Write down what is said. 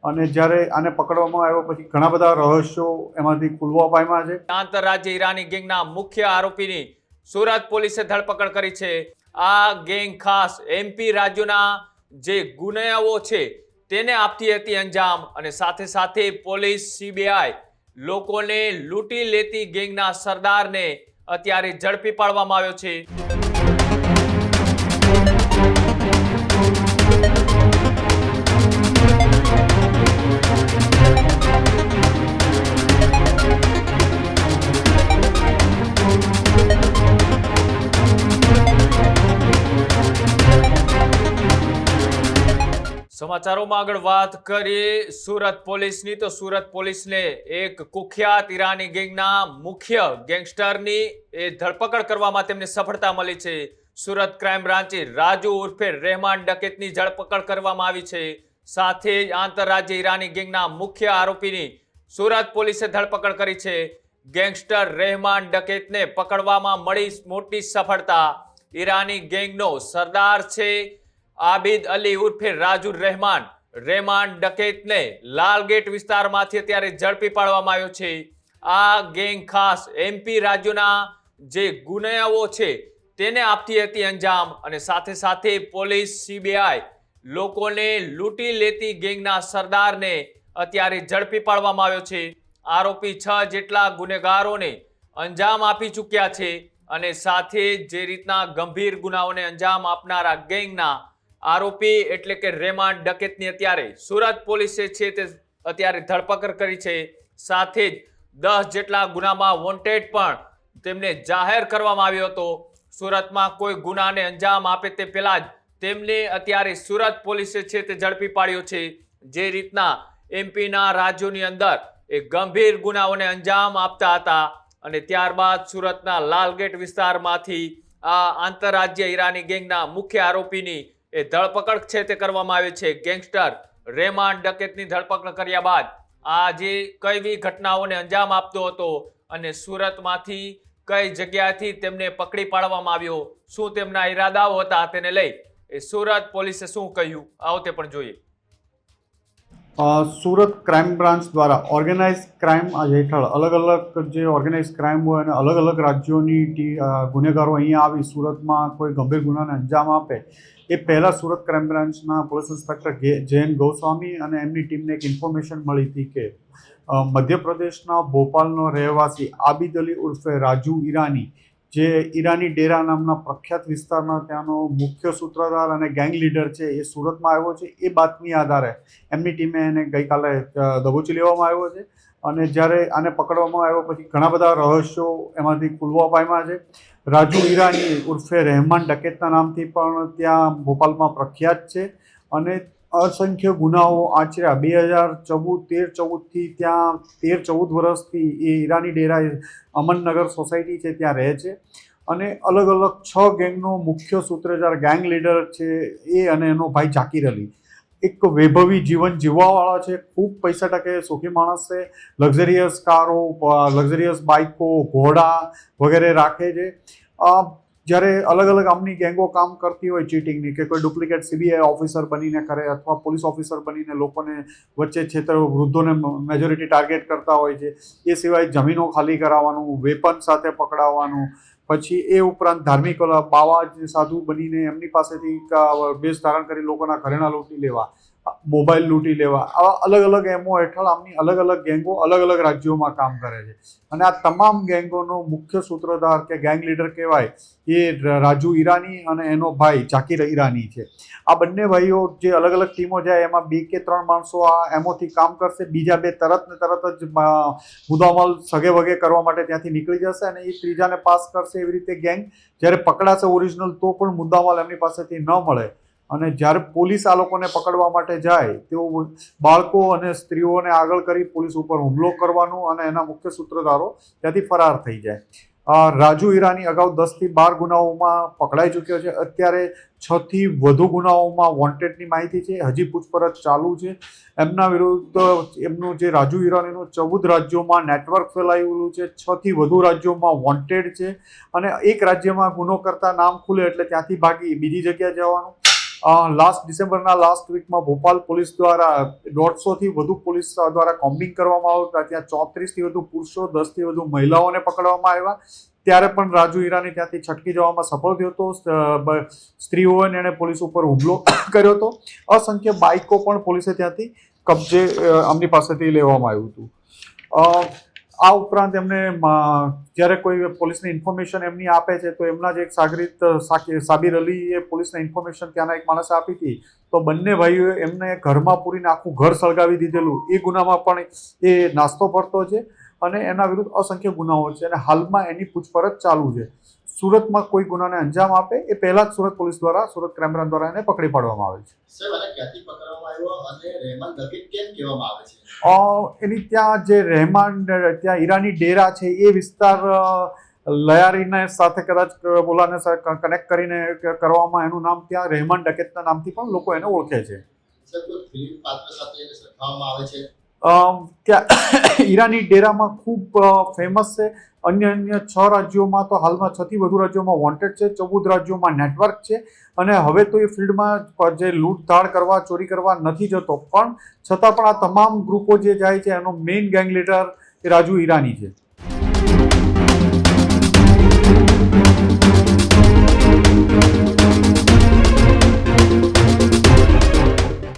અને જ્યારે આને પકડવામાં આવ્યો પછી ઘણા બધા રહસ્યો એમાંથી ખુલવા પામ્યા છે। આંતરરાજ્ય ઈરાની ગેંગના મુખ્ય આરોપીની સુરત પોલીસે ધરપકડ કરી છે। આ ગેંગ ખાસ એમપી રાજ્યોના જે ગુનાઓ છે તેને આપતી હતી અંજામ, અને સાથે સાથે પોલીસ સીબીઆઈ લોકોને લૂંટી લેતી ગેંગના સરદારને અત્યારે ઝડપી પાડવામાં આવ્યો છે। સમાચારોમાં આગળ વાત કરીએ સુરત પોલીસની, તો સુરત પોલીસને એક કુખ્યાત ઈરાની ગેંગના મુખ્ય ગેંગસ્ટરની ધરપકડ કરવામાં તેમને સફળતા મળી છે। સુરત ક્રાઇમ બ્રાન્ચે રાજુ ઉર્ફે રહેમાન ડકેતની ધરપકડ કરવામાં આવી છે। સાથે જ આંતરરાજ્ય ઈરાની ગેંગના મુખ્ય આરોપીની સુરત પોલીસે ધરપકડ કરી છે। ગેંગસ્ટર રહેમાન ડકેતને પકડવામાં મળી મોટી સફળતા। ઈરાની ગેંગનો સરદાર છે આબિદ અલી ઉર્ફે રાજુ રહેમાન ડકેતને લાલગેટ વિસ્તારમાંથી અત્યારે ઝડપી પાડવામાં આવ્યો છે। આ ગેંગ ખાસ એમપી રાજ્યોના જે ગુનાઓ છે તેને આપતી હતી અંજામ, અને સાથે સાથે પોલીસ સીબીઆઈ લોકોને લૂંટી લેતી ગેંગના સરદારને અત્યારે ઝડપી પાડવામાં આવ્યો છે। આરોપી 6 જેટલા ગુનેગારોને અંજામ આપી ચૂક્યા છે, અને સાથે જે રીતના ગંભીર ગુનાઓને અંજામ આપનારા ગેંગના આરોપી એટલે કે રહેમાન ડકેતની અત્યારે સુરત પોલીસે છે તે અત્યારે ધરપકડ કરી છે। સાથે જ 10 જેટલા ગુનામાં વોન્ટેડ પણ તેમને જાહેર કરવામાં આવ્યો હતો। સુરતમાં કોઈ ગુનાને અંજામ આપે તે પહેલા જ તેમને અત્યારે સુરત પોલીસે છે તે ઝડપી પાડ્યો છે। જે રીતના એમપીના રાજ્યોની અંદર એ ગંભીર ગુનાઓને અંજામ આપતા હતા, અને ત્યારબાદ સુરતના લાલગેટ વિસ્તારમાંથી આ આંતરરાજ્ય ઈરાની ગેંગના મુખ્ય આરોપીની એ ધરપકડ છે તે કરવામાં આવી છે। ગેંગસ્ટર રહેમાન ડકેતની ધરપકડ કર્યા બાદ આ જે કઈ ઘટનાઓને અંજામ આપતો હતો અને સુરતમાંથી કઈ જગ્યાથી તેમને પકડી પાડવામાં આવ્યો, શું તેમના ઈરાદાઓ હતા તેને લઈ એ સુરત પોલીસે શું કહ્યું આવો તે પણ જોઈએ। સુરત ક્રાઇમ બ્રાન્ચ દ્વારા ઓર્ગેનાઇઝ ક્રાઇમ હેઠળ અલગ અલગ જે ઓર્ગેનાઇઝ ક્રાઇમ હોય અને અલગ અલગ રાજ્યોની ગુનેગારો અહીંયા આવી સુરતમાં કોઈ ગંભીર ગુનાને અંજામ આપે એ પહેલાં સુરત ક્રાઇમ બ્રાન્ચના પોલીસ ઇન્સ્પેક્ટર જયંત ગોસ્વામી અને એમની ટીમને એક ઇન્ફોર્મેશન મળી હતી કે મધ્યપ્રદેશના ભોપાલનો રહેવાસી આબિદ અલી ઉર્ફે રાજુ ઈરાની, જે ઈરાની ડેરા નામના પ્રખ્યાત વિસ્તારના ત્યાંનો મુખ્ય સૂત્રધાર અને ગેંગ લીડર છે, એ સુરતમાં આવ્યો છે। એ બાતમી આધારે એમની ટીમે એને ગઈકાલે દબોચી લેવામાં આવ્યો છે, અને જ્યારે આને પકડવામાં આવ્યો પછી ઘણા બધા રહસ્યો એમાંથી ખુલવા પામ્યા છે। રાજુ ઈરાની ઉર્ફે રહેમાન ડકેતના નામથી પણ ત્યાં ભોપાલમાં પ્રખ્યાત છે, અને અસંખ્ય ગુનાઓ આચર્યા। 2013-14થી ત્યાં 13-14 વર્ષથી એ ઈરાની ડેરા અમનનગર સોસાયટી છે ત્યાં રહે છે, અને અલગ અલગ 6 ગેંગનો મુખ્ય સૂત્રધાર ગેંગ લીડર છે એ, અને એનો ભાઈ જાકીર અલી એક વૈભવી જીવન જીવવાવાળા છે। ખૂબ પૈસા ટકે સુખી માણસ છે। લક્ઝરિયસ કારો, લક્ઝરિયસ બાઇકો, ઘોડા વગેરે રાખે છે। જ્યારે અલગ અલગ આમની ગેંગો કામ કરતી હોય ચીટિંગની, કે કોઈ ડુપ્લિકેટ સીબીઆઈ ઓફિસર બનીને કરે અથવા પોલીસ ઓફિસર બનીને લોકોને વચ્ચે છેતર, વૃદ્ધોને મેજોરિટી ટાર્ગેટ કરતા હોય છે। એ સિવાય જમીનો ખાલી કરાવવાનું, વેપન સાથે પકડાવવાનું, પછી એ ઉપરાંત ધાર્મિક બાવા સાધુ બનીને એમની પાસેથી વેશ ધારણ કરી લોકોના ઘરેણા લૂંટી લેવા, મોબાઈલ લૂંટી લેવા, આવા અલગ અલગ એમઓ હેઠળ આમની અલગ અલગ ગેંગો અલગ અલગ રાજ્યોમાં કામ કરે છે। અને આ તમામ ગેંગોનો મુખ્ય સૂત્રધાર કે ગેંગ લીડર કહેવાય એ રાજુ ઈરાની અને એનો ભાઈ જાકીર ઈરાની છે। આ બંને ભાઈઓ જે અલગ અલગ ટીમો જાય એમાં 2 કે 3 માણસો આ એમઓથી કામ કરશે, બીજા 2 તરત જ મુદ્દામાલ સગે વગે કરવા માટે ત્યાંથી નીકળી જશે, અને એ ત્રીજાને પાસ કરશે। એવી રીતે ગેંગ જ્યારે પકડાશે ઓરિજિનલ તો પણ મુદ્દામાલ એમની પાસેથી ન મળે, અને જ્યારે પોલીસ આ લોકોને પકડવા માટે જાય તેઓ બાળકો અને સ્ત્રીઓને આગળ કરી પોલીસ ઉપર હુમલો કરવાનું, અને એના મુખ્ય સૂત્રધારો ત્યાંથી ફરાર થઈ જાય। રાજુ ઈરાની અગાઉ 10થી 12 ગુનાઓમાં પકડાઈ ચૂક્યો છે। અત્યારે 6થી વધુ ગુનાઓમાં વોન્ટેડની માહિતી છે, હજી પૂછપરછ ચાલુ છે। એમના વિરુદ્ધ એમનું જે રાજુ ઈરાનીનું 14 રાજ્યોમાં નેટવર્ક ફેલાયેલું છે, 6થી વધુ રાજ્યોમાં વોન્ટેડ છે, અને એક રાજ્યમાં ગુનો કરતા નામ ખુલે એટલે ત્યાંથી ભાગી બીજી જગ્યાએ જવાનું, લાસ્ટ ડિસેમ્બરના લાસ્ટ વીકમાં ભોપાલ પોલીસ દ્વારા 150થી વધુ પોલીસ દ્વારા કોમ્બિંગ કરવામાં આવ્યું હતા. ત્યાં 34થી વધુ પુરુષો, 10થી વધુ મહિલાઓને પકડવામાં આવ્યા. ત્યારે પણ રાજુ ઈરાની ત્યાંથી છટકી જવામાં સફળ થયો હતો. સ્ત્રીઓને એણે પોલીસ ઉપર હુમલો કર્યો હતો. અસંખ્ય બાઇકો પણ પોલીસે ત્યાંથી કબજે આમની પાસેથી લેવામાં આવ્યું હતું. આ ઉપરાંત એમને જ્યારે કોઈ પોલીસને ઇન્ફોર્મેશન એમની આપે છે તો એમના જ એક સાગરીત સાબિર અલીએ પોલીસને ઇન્ફોર્મેશન ત્યાંના એક માણસે આપી હતી. તો બંને ભાઈઓએ એમને ઘરમાં પૂરીને આખું ઘર સળગાવી દીધેલું. એ ગુનામાં પણ એ નાસ્તો ભરતો છે અને એના વિરુદ્ધ અસંખ્ય ગુનાઓ છે અને હાલમાં એની પૂછપરછ ચાલુ છે. સુરતમાં કોઈ ગુનાને અંજામ આપે એ પહેલા જ સુરત પોલીસ દ્વારા, સુરત ક્રાઇમ બ્રાન્ચ દ્વારા એને પકડી પાડવામાં આવે છે. સાહેબ, આને ક્યાંથી પકડવામાં આવ્યો અને રહેમાન દરકેટ કેમ કહેવામાં આવે છે? એની ત્યાં જે રહેમાન ત્યાં ઈરાની ડેરા છે એ વિસ્તાર લયારીને સાથે કદાચ બોલાને કનેક્ટ કરીને કરવામાં એનું નામ ત્યાં રહેમાન ડકેતના નામથી પણ લોકો એને ઓળખે છે. સાહેબ, કોઈ ફિલ્મ પાત્ર સાથે એને સરખાવવામાં આવે છે? ત્યાં ઈરાની ડેરામાં ખૂબ ફેમસ છે. અન્ય 6 રાજ્યોમાં તો હાલમાં 6થી વધુ રાજ્યોમાં વોન્ટેડ છે, 14 રાજ્યોમાં નેટવર્ક છે અને હવે તો એ ફિલ્ડમાં જે લૂંટધાડ કરવા, ચોરી કરવા નથી જતો, પણ છતાં પણ આ તમામ ગ્રુપો જે જાય છે એનો મેઇન ગેંગ લીડર એ રાજુ ઈરાની છે.